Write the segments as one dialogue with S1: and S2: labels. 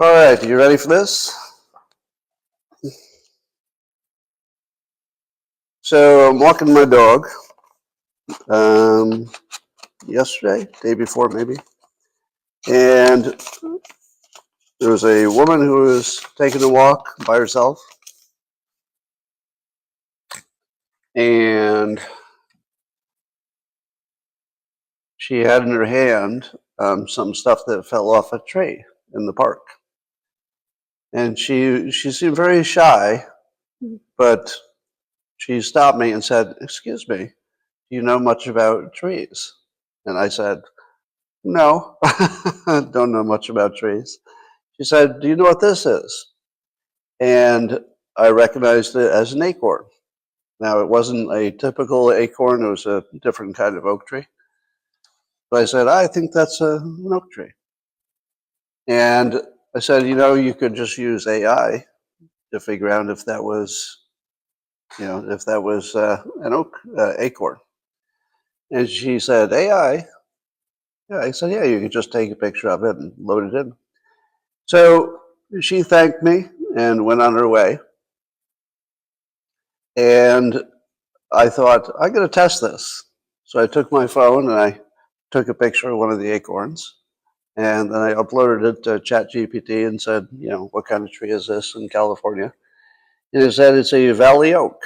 S1: All right, you ready for this? So I'm walking my dog yesterday, day before maybe, and there was a woman who was taking a walk by herself, and she had in her hand some stuff that fell off a tree in the park. And she seemed very shy, but she stopped me and said, "Excuse me, do you know much about trees?" And I said, "No, don't know much about trees." She said, "Do you know what this is?" And I recognized it as an acorn. Now, it wasn't a typical acorn, it was a different kind of oak tree. But I said, "I think that's an oak tree." And I said, you could just use AI to figure out if that was, an oak acorn. And she said, "AI?" Yeah, I said, "Yeah, you could just take a picture of it and load it in." So she thanked me and went on her way. And I thought, I'm going to test this. So I took my phone and I took a picture of one of the acorns. And then I uploaded it to ChatGPT and said, what kind of tree is this in California? And it said it's a valley oak.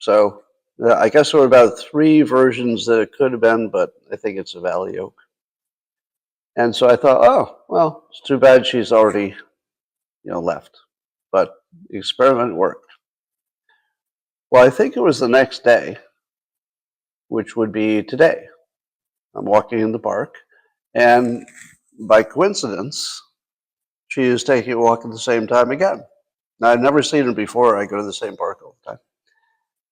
S1: So I guess there were about 3 versions that it could have been, but I think it's a valley oak. And so I thought, oh, well, it's too bad she's already, left. But the experiment worked. Well, I think it was the next day, which would be today. I'm walking in the park, and by coincidence, she is taking a walk at the same time again. Now, I've never seen her before. I go to the same park all the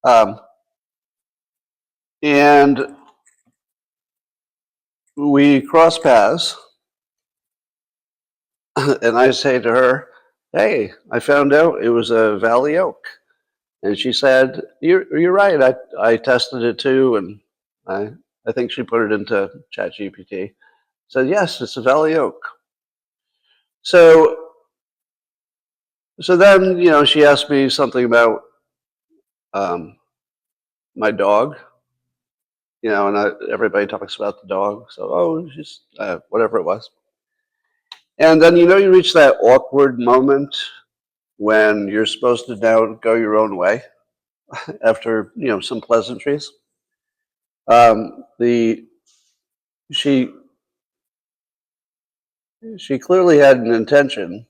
S1: time. And we cross paths, and I say to her, "Hey, I found out it was a valley oak." And she said, "You're right. I tested it too, and I think she put it into ChatGPT." Said, "Yes, it's a valley oak." So then, she asked me something about my dog, and everybody talks about the dog. So, just whatever it was. And then, you reach that awkward moment when you're supposed to now go your own way after, some pleasantries. She clearly had an intention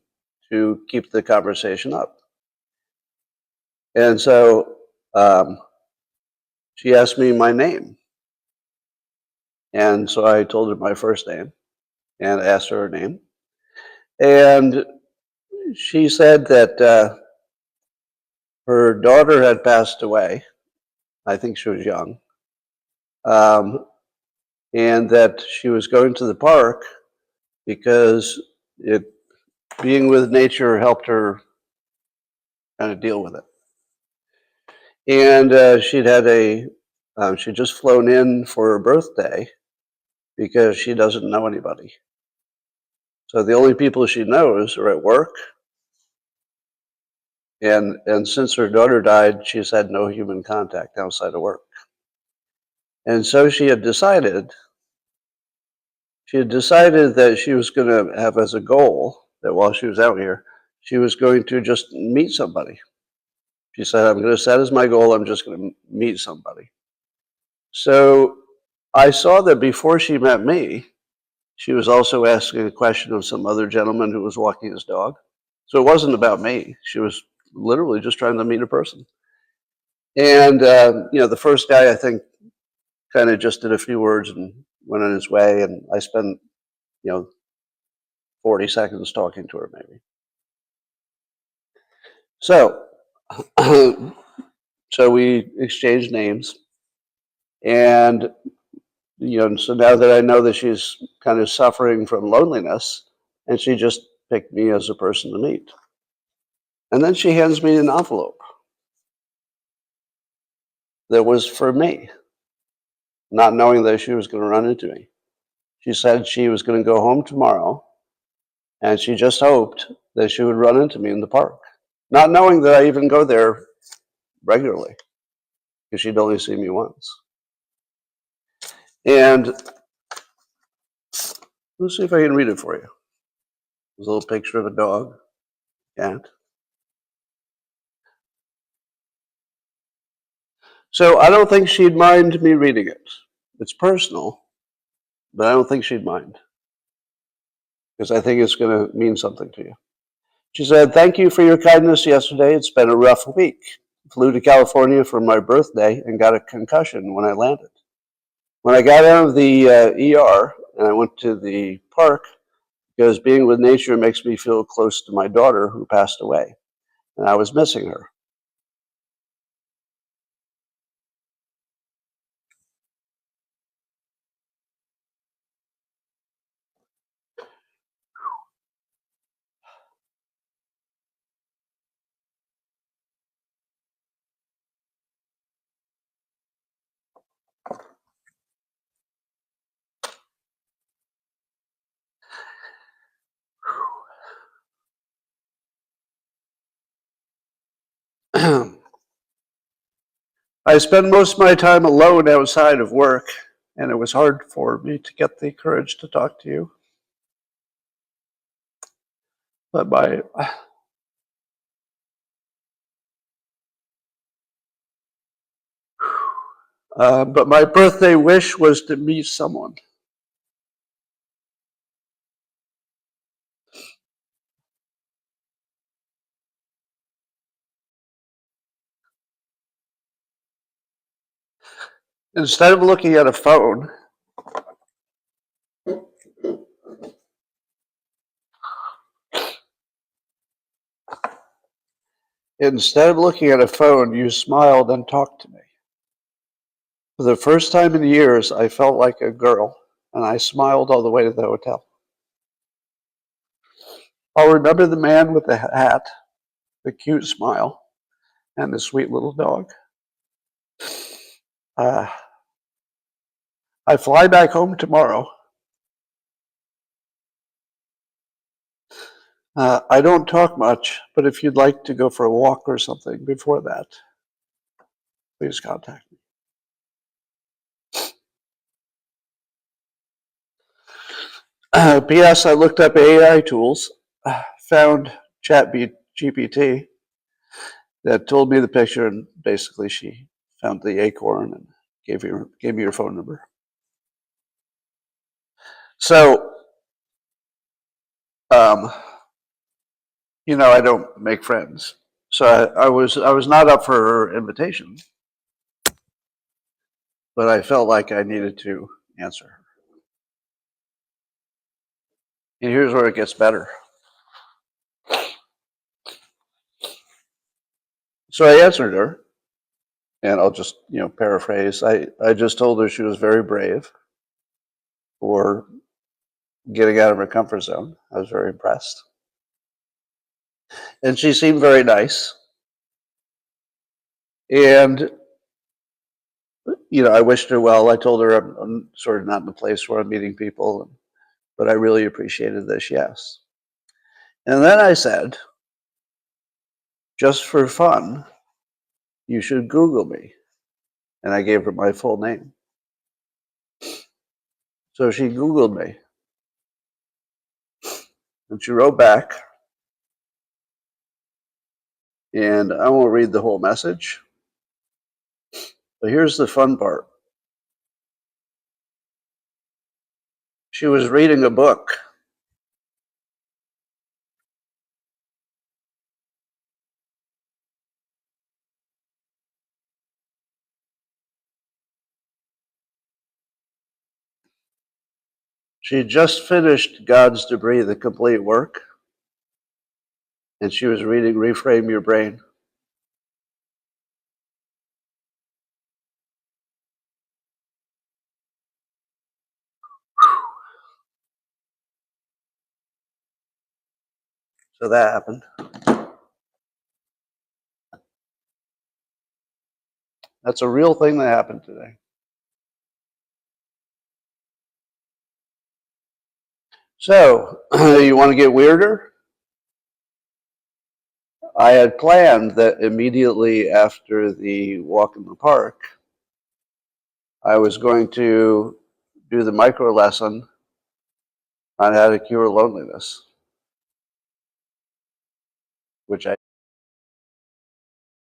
S1: to keep the conversation up. And so she asked me my name. And so I told her my first name and asked her name. And she said that her daughter had passed away. I think she was young. And that she was going to the park because being with nature helped her kind of deal with it. And she'd just flown in for her birthday because she doesn't know anybody. So the only people she knows are at work. And since her daughter died, she's had no human contact outside of work. And so she had decided that she was going to have as a goal that while she was out here, she was going to just meet somebody. She said, "I'm going to set as my goal, I'm just going to meet somebody." So I saw that before she met me, she was also asking a question of some other gentleman who was walking his dog. So it wasn't about me. She was literally just trying to meet a person. And, the first guy, I think, kind of just did a few words and went on his way. And I spent, 40 seconds talking to her, maybe. So, so we exchanged names. And, so now that I know that she's kind of suffering from loneliness, and she just picked me as a person to meet. And then she hands me an envelope that was for me, not knowing that she was going to run into me. She said she was going to go home tomorrow And she just hoped that she would run into me in the park, not knowing that I even go there regularly, because she'd only seen me once. And let's see if I can read it for you. There's a little picture of a dog, cat. So I don't think she'd mind me reading it. It's personal, but I don't think she'd mind, because I think it's going to mean something to you. She said, "Thank you for your kindness yesterday. It's been a rough week. Flew to California for my birthday and got a concussion when I landed. When I got out of the ER and I went to the park, because being with nature makes me feel close to my daughter who passed away, and I was missing her." I spend most of my time alone outside of work, and it was hard for me to get the courage to talk to you. But my birthday wish was to meet someone. Instead of looking at a phone, you smiled and talked to me. For the first time in years, I felt like a girl, and I smiled all the way to the hotel. I'll remember the man with the hat, the cute smile, and the sweet little dog. Uh, I fly back home tomorrow. I don't talk much, but if you'd like to go for a walk or something before that, please contact me. P.S. I looked up AI tools, found GPT that told me the picture, and basically she found the acorn and gave me your phone number. So, I don't make friends. So I was not up for her invitation, but I felt like I needed to answer her. And here's where it gets better. So I answered her, and I'll just paraphrase. I just told her she was very brave for getting out of her comfort zone. I was very impressed, and she seemed very nice. And I wished her well. I told her I'm sort of not in the place where I'm meeting people, but I really appreciated this, yes. And then I said, just for fun, you should Google me. And I gave her my full name. So she Googled me. And she wrote back. And I won't read the whole message. But here's the fun part. She was reading a book. She just finished God's Debris, the complete work. And she was reading Reframe Your Brain. So that happened. That's a real thing that happened today. So, you want to get weirder? I had planned that immediately after the walk in the park, I was going to do the micro lesson on how to cure loneliness, which I